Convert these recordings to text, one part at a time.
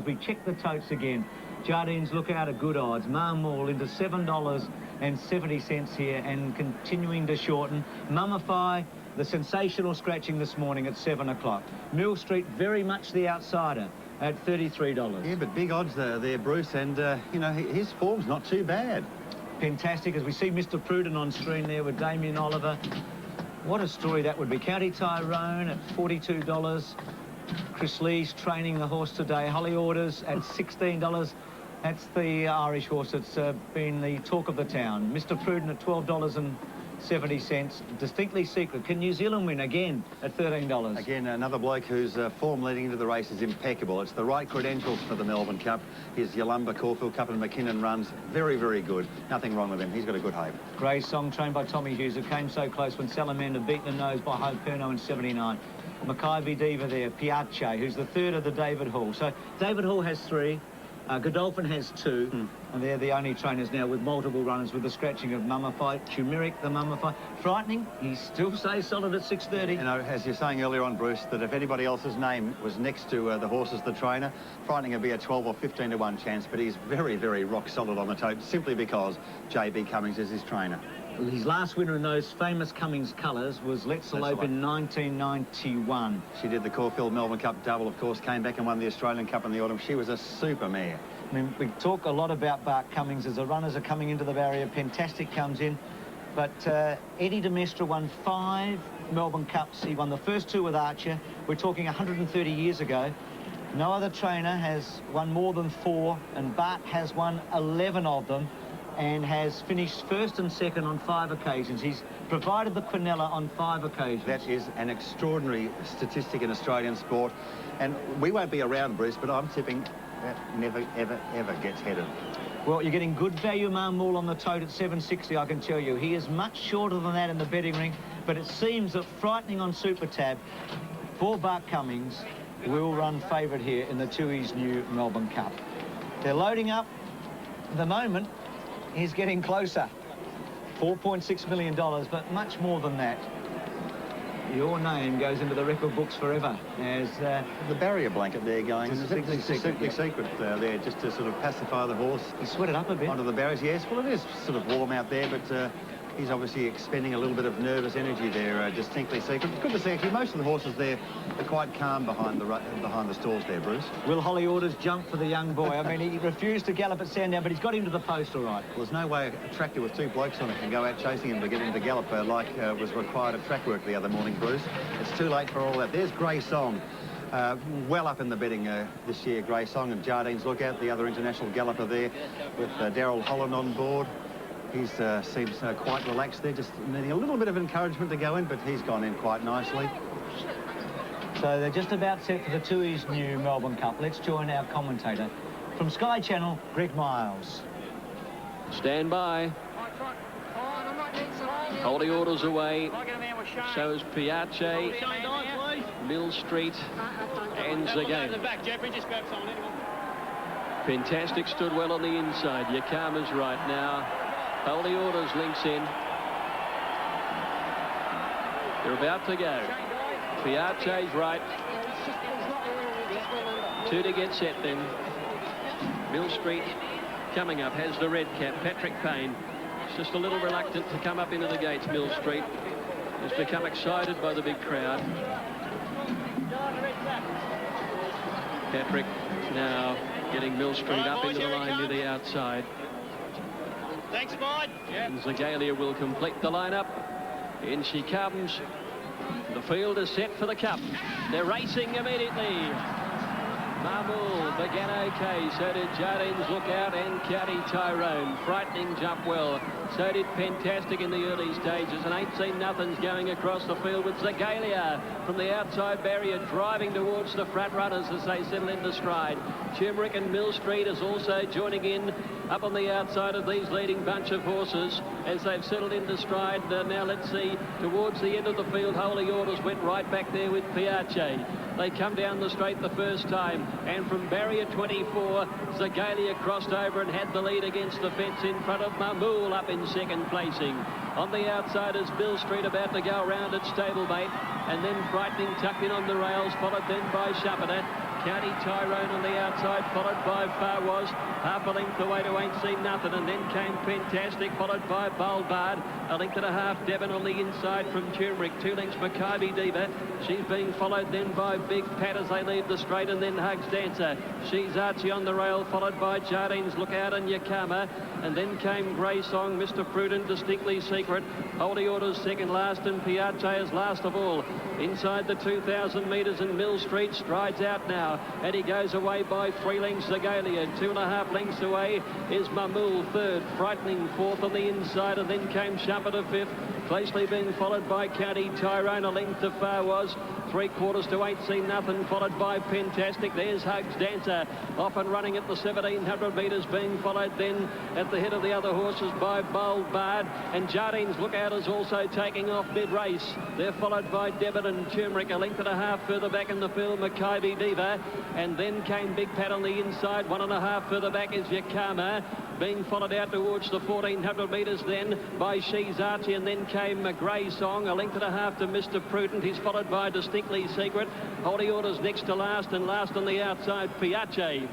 we check the totes again. Jardine's Lookout at good odds. Marmol into $7.70 here and continuing to shorten. Mummify, the sensational scratching this morning at 7 o'clock. Mill Street very much the outsider at $33. Yeah, but big odds there, Bruce, and, you know, his form's not too bad. Fantastic, as we see Mr. Pruden on screen there with Damien Oliver. What a story that would be. County Tyrone at $42. Chris Lee's training the horse today. Holly Orders at $16. That's the Irish horse that's been the talk of the town. Mr. Pruden at $12.70. Distinctly Secret. Can New Zealand win again at $13? Again, another bloke whose form leading into the race is impeccable. It's the right credentials for the Melbourne Cup. His Yalumba, Caulfield Cup and McKinnon runs very, very good. Nothing wrong with him. He's got a good hope. Grey Song, trained by Tommy Hughes, who came so close when Salamander beaten the nose by Hope Perno in 79. Makybe Diva there, Piace, who's the third of the David Hall. So David Hall has 3. Godolphin has 2, and they're the only trainers now with multiple runners with the scratching of Mummify. Turmeric, the Mummify. Frightening, he still stays solid at 6:30. You know, as you're saying earlier on, Bruce, that if anybody else's name was next to the horse as the trainer, Frightening would be a 12 or 15 to 1 chance, but he's very, very rock solid on the tote simply because J.B. Cummings is his trainer. His last winner in those famous Cummings colours was Let's Elope in 1991. She did the Caulfield Melbourne Cup double, of course, came back and won the Australian Cup in the autumn. She was a super mare. I mean, we talk a lot about Bart Cummings as the runners are coming into the barrier. Fantastic comes in. But Eddie de Mestre won 5 Melbourne Cups. He won the first 2 with Archer. We're talking 130 years ago. No other trainer has won more than 4, and Bart has won 11 of them, and has finished first and second on 5 occasions. He's provided the Quinella on 5 occasions. That is an extraordinary statistic in Australian sport. And we won't be around, Bruce, but I'm tipping that never, ever, ever gets headed. Well, you're getting good value Marmol on the tote at $7.60, I can tell you. He is much shorter than that in the betting ring, but it seems that Frightening on Super Tab for Bart Cummings will run favourite here in the Tui's new Melbourne Cup. They're loading up. At the moment, he's getting closer. $4.6 million, but much more than that. Your name goes into the record books forever as the barrier blanket there going. Distinctly secret there, just to sort of pacify the horse. He sweated up a bit. Onto the barriers, yes. Well, it is sort of warm out there, but he's obviously expending a little bit of nervous energy there. Distinctly Secret. It's good to see. Actually, most of the horses there are quite calm behind the stalls there, Bruce. Will Holly Orders jump for the young boy? I mean, he refused to gallop at Sandown, but he's got him to the post all right. Well, there's no way a tractor with 2 blokes on it can go out chasing him to get him to gallop like was required at track work the other morning, Bruce. It's too late for all that. There's Grey Song. Well up in the betting this year, Grey Song, and Jardine's Lookout, the other international galloper there, with Daryl Holland on board. He seems quite relaxed there, just needing a little bit of encouragement to go in, but he's gone in quite nicely. So they're just about set for the Tui's new Melbourne Cup. Let's join our commentator from Sky Channel, Greg Miles. Stand by. Holding Orders away. So is Piace, Mill Street, and Zagay. Fantastic stood well on the inside. Yakama's right now. Holy Orders links in. They're about to go. Piace's right. 2 to get set then. Mill Street coming up, has the red cap. Patrick Payne. It's just a little reluctant to come up into the gates, Mill Street. Has become excited by the big crowd. Patrick now getting Mill Street up into the line near the outside. Thanks, Bud. And Zagalia will complete the lineup. In she comes. The field is set for the Cup. They're racing immediately. Marmol began okay, so did Jardine's Lookout and County Tyrone. Frightening jump well, so did Fantastic in the early stages, and ain't seen nothing's going across the field with Zagalia from the outside barrier driving towards the front runners as they settle into stride. Turmeric and Mill Street is also joining in up on the outside of these leading bunch of horses as they've settled into stride. Now let's see, towards the end of the field, Holy Orders went right back there with Piace. They come down the straight the first time, and from barrier 24, Zagalia crossed over and had the lead against the fence in front of Marmol up in second placing. On the outside is Mill Street about to go around at stablemate, and then Frightening tucked in on the rails, followed then by Shapata. County Tyrone on the outside, followed by Far Was. Half a length away to Ain't Seen Nothing, and then came Fantastic, followed by Bulbard. A length and a half, Devon on the inside from Turmeric. 2 lengths, Makybe Diva. She's being followed then by Big Pat as they leave the straight, and then Hugs Dancer. She's Archie on the rail, followed by Jardine's Lookout and Yakama. And then came Grey Song, Mr. Prudent, Distinctly Secret. Holy Orders second last, and Piaget is last of all. Inside the 2,000 metres, and Mill Street strides out now, and he goes away by 3 lengths. Zagalia, 2.5 lengths away is Mamul third, Frightening fourth on the inside, and then came Shumpert fifth. Closely being followed by County Tyrone, a length to Far Was. 3/4 to Ain't Seen Nothing, followed by Fantastic. There's Hugs Dancer off and running at the 1,700 metres, being followed then at the head of the other horses by Bulbard, and Jardine's Lookout is also taking off mid-race. They're followed by Devon and Turmeric, a length and a half further back in the field, Makybe Diva, and then came Big Pat on the inside. 1.5 further back is Yakama, being followed out towards the 1,400 metres then by She's Archie, and then came Grey Song, a length and a half to Mr. Prudent. He's followed by Distinctly Secret. Holy Orders next to last, and last on the outside, Piaget.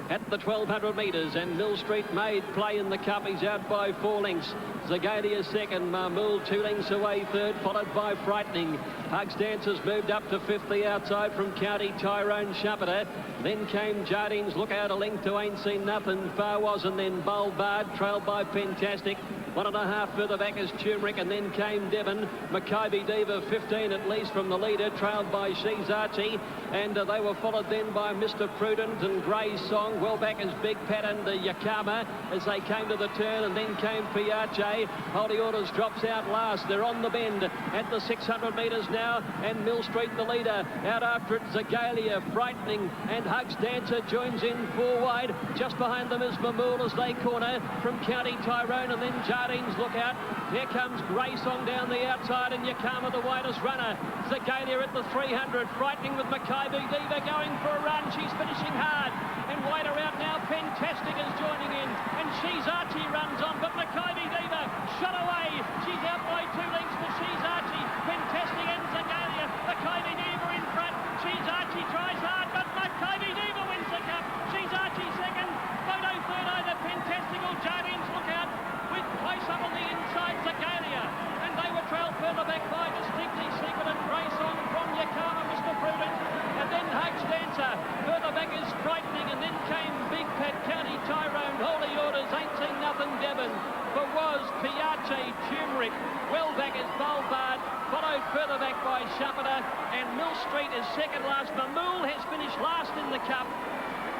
At the 1,200 metres, and Mill Street made play in the cup. He's out by 4 lengths. Zagalia second, Mamul 2 lengths away third, followed by Frightening. Hugs Dancers moved up to fifth the outside from County Tyrone, Shumpert. Then came Jardine's Lookout, a length to Ain't Seen Nothing. Far Was, and then Bulbard, trailed by Fantastic. 1.5 further back is Turmeric, and then came Devon. Makybe Diva 15 at least from the leader, trailed by She's Archie, and they were followed then by Mr. Prudent and Grey Song. Well back is Big Pat and Yakama as they came to the turn, and then came Piaget. Holy Orders drops out last. They're on the bend at the 600 metres now, and Mill Street the leader. Out after it, Zagalia, Frightening, and Hugs Dancer joins in 4 wide. Just behind them is Mamul as they corner from County Tyrone, and then Jardine's Lookout. Here comes Grey Song down the outside, and Yakama the widest runner. Zagalia at the 300, Frightening with Makybe Diva going for a run. She's finishing hard, and wider out now, Fantastic is joining in, and She's Archie runs on, but Makybe Diva shot away. She's out by 2 lengths to She's Archie. Fantastic and Zagalia. Makybe Diva in front. She's Archie tries hard, but Makybe Diva wins the cup. She's Archie second. Photo third over Fantastical. Jardine's Lookout with close up on the inside, Zagalia. And they were trailed further back by Distinctly Secret and Grey Song from Yakama, Mr. Prudent. And then Hugs Dancer. Further back is Frightening, and then came Big Pat, County Tyrone, Holy Orders, Ain't Seen Nothing, Devon. But was Piaget, Turmeric. Well back is Bulbard, followed further back by Shumpert, and Mill Street is second last. Mamul has finished last in the cup.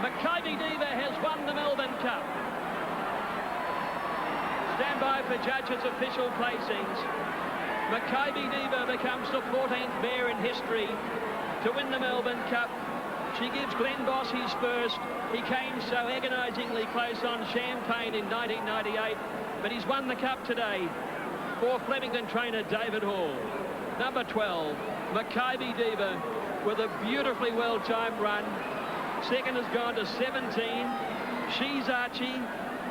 Makybe Diva has won the Melbourne Cup. Stand by for judges' official placings. Makybe Diva becomes the 14th mare in history to win the Melbourne Cup. She gives Glenn Boss his first. He came so agonisingly close on Champagne in 1998, but he's won the cup today for Flemington trainer David Hall. Number 12, Makybe Diva, with a beautifully well-timed run. Second has gone to 17. She's Archie,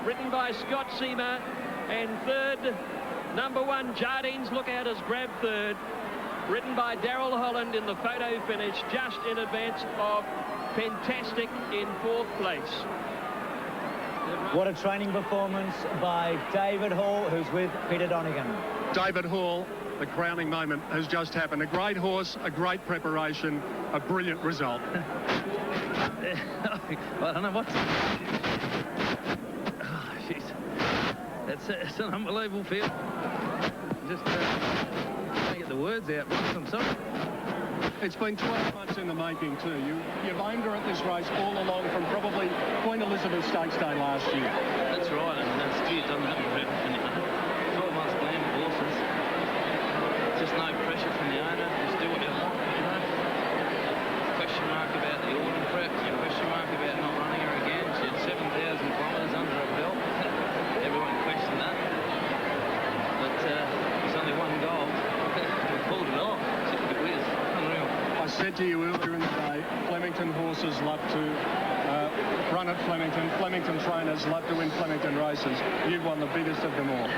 written by Scott Seamer. And third, number 1, Jardine's Lookout has grabbed third, written by Darryl Holland in the photo finish, just in advance of Fantastic in 4th place. What a training performance by David Hall, who's with Peter Donegan. David Hall, the crowning moment has just happened. A great horse, a great preparation, a brilliant result. I don't know what. Oh, jeez. It's an unbelievable feel. Just can't get the words out. I'm sorry. It's been 12 months in the making too. You've owned her at this race all along from probably Queen Elizabeth Stakes Day last year. That's right, and that's due. It doesn't happen for everything. 12 months plan of horses. Just no pressure from the owner. Just do what you want. You know? Question mark about the autumn prep. Question mark about not running her again. She had 7,000 kilometres under her belt. Everyone questioned that. But there's only one goal. We pulled it off. It was unreal. I said to you earlier in the day, Flemington horses love to run at Flemington. Flemington trainers love to win Flemington races. You've won the biggest of them all.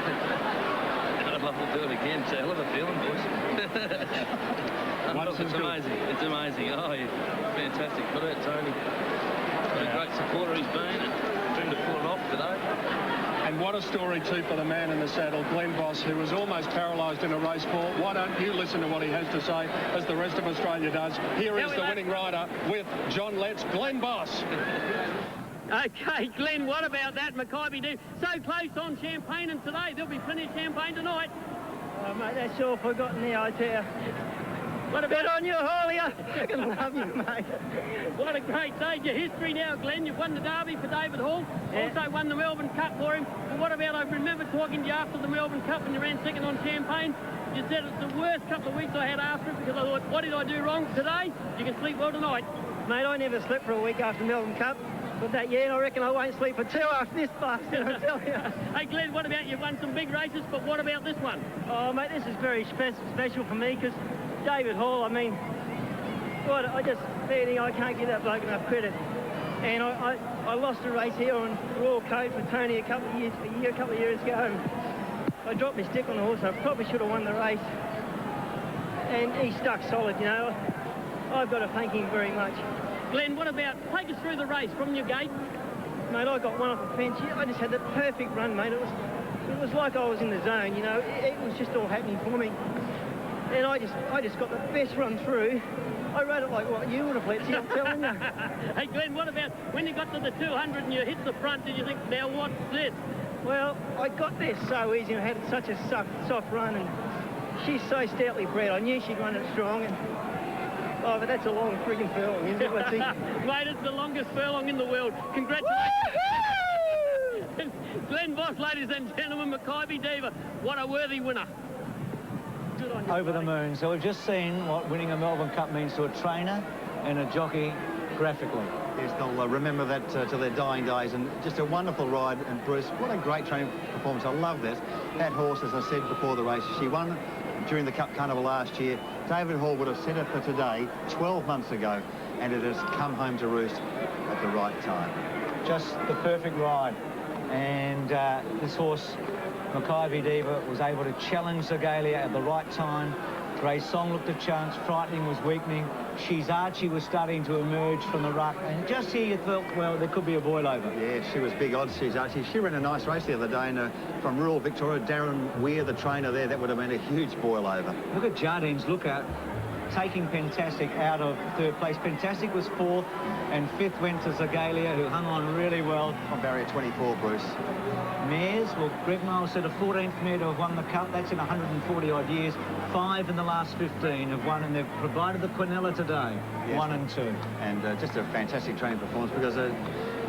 I'd love to do it again. It's a hell of a feeling, boys. Once It's is good. amazing. It's amazing. Oh, yeah. Fantastic. But Tony. What a great supporter he's been, and for him to pull it off today. And what a story, too, for the man in the saddle, Glenn Boss, who was almost paralysed in a race ball. Why don't you listen to what he has to say, as the rest of Australia does? Here is the winning rider with John Letts, Glenn Boss. Okay, Glenn, what about that, Makybe? Diva? So close on champagne, and today there'll be plenty of champagne tonight. Oh, mate, that's all forgotten now, I tell you. What about on you, Holly? I fucking love you, mate. What a great day. Your history now, Glenn. You've won the Derby for David Hall. Yeah. Also won the Melbourne Cup for him. And what about, I remember talking to you after the Melbourne Cup when you ran second on champagne. You said it's the worst couple of weeks I had after it because I thought, what did I do wrong today? You can sleep well tonight. Mate, I never slept for a week after the Melbourne Cup. But that year, and I reckon I won't sleep for 2 after this bastard, I tell you. Hey, Glenn, what about you've won some big races, but what about this one? Oh, mate, this is very special for me because David Hall, I mean, God, I just feeling I can't give that bloke enough credit. And I lost a race here on Royal Coat for Tony a couple of years ago. And I dropped my stick on the horse. I probably should have won the race. And he stuck solid, you know. I've got to thank him very much. Glenn, what about, take us through the race from your gate. Mate, I got one off a fence. I just had the perfect run, mate. It was like I was in the zone, you know. It was just all happening for me. And I just got the best run through. I rode it like what you would have, Letty, I'm telling you. Hey, Glenn, what about when you got to the 200 and you hit the front, did you think, now what's this? Well, I got there so easy and had such a soft run, and she's so stoutly bred. I knew she'd run it strong, and oh, but that's a long friggin' furlong, isn't it, Letty? Mate, it's the longest furlong in the world. Congratulations. Glenn Boss, ladies and gentlemen, Makybe Diva. What a worthy winner. Good on you, Over the buddy. moon. So we've just seen what winning a Melbourne Cup means to a trainer and a jockey graphically. Yes, they'll remember that till their dying days, and just a wonderful ride. And Bruce, what a great training performance. I love this. That horse, as I said before the race, she won during the Cup Carnival last year. David Hall would have set it for today 12 months ago, and it has come home to roost at the right time. Just the perfect ride. And this horse, Makybe Diva, was able to challenge Zagalia at the right time. Grey Song looked a chance, Frightening was weakening. She's Archie was starting to emerge from the ruck, and just here you thought, well, there could be a boil over. Yeah, she was big odds. She's Archie. She ran a nice race the other day, and from rural Victoria, Darren Weir, the trainer there, that would have been a huge boil over. Look at Jardine's lookout, taking Fantastic out of third place. Fantastic was fourth, and fifth went to Zagalia, who hung on really well. On barrier 24, Bruce. Mares, well, Greg Miles said a 14th mare to have won the Cup. That's in 140 odd years. 5 in the last 15 have won, and they've provided the Quinella today, Yes. 1 and 2. And just a fantastic training performance, because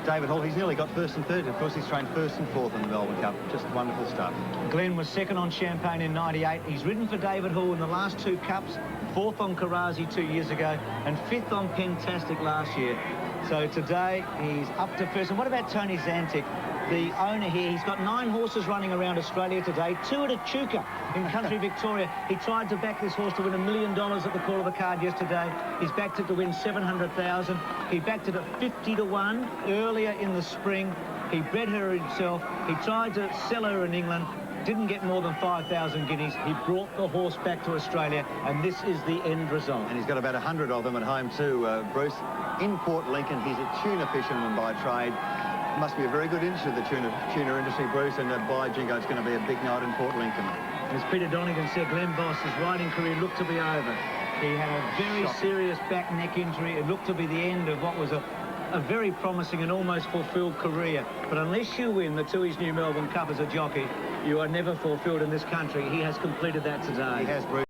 David Hall, he's nearly got first and third. Of course, he's trained first and fourth in the Melbourne Cup. Just wonderful stuff. Glenn was second on Champagne in 98. He's ridden for David Hall in the last 2 Cups, 4th on Karazi 2 years ago, and 5th on Fantastic last year. So today he's up to first. And what about Tony Zantic, the owner here? He's got 9 horses running around Australia today, 2 at Echuca in country Victoria. He tried to back this horse to win $1 million at the call of the card yesterday. He's backed it to win 700,000. He backed it at 50 to 1 earlier in the spring. He bred her himself. He tried to sell her in England. Didn't get more than 5,000 guineas. He brought the horse back to Australia, and this is the end result. And he's got about 100 of them at home too, Bruce. In Port Lincoln, he's a tuna fisherman by trade. Must be a very good industry, the tuna industry, Bruce, and by Jingo, it's going to be a big night in Port Lincoln. As Peter Donegan said, Glenn Boss's riding career looked to be over. He had a very serious back neck injury. It looked to be the end of what was a very promising and almost fulfilled career. But unless you win the Tooheys New Melbourne Cup as a jockey, you are never fulfilled in this country. He has completed that today. He has, Bruce.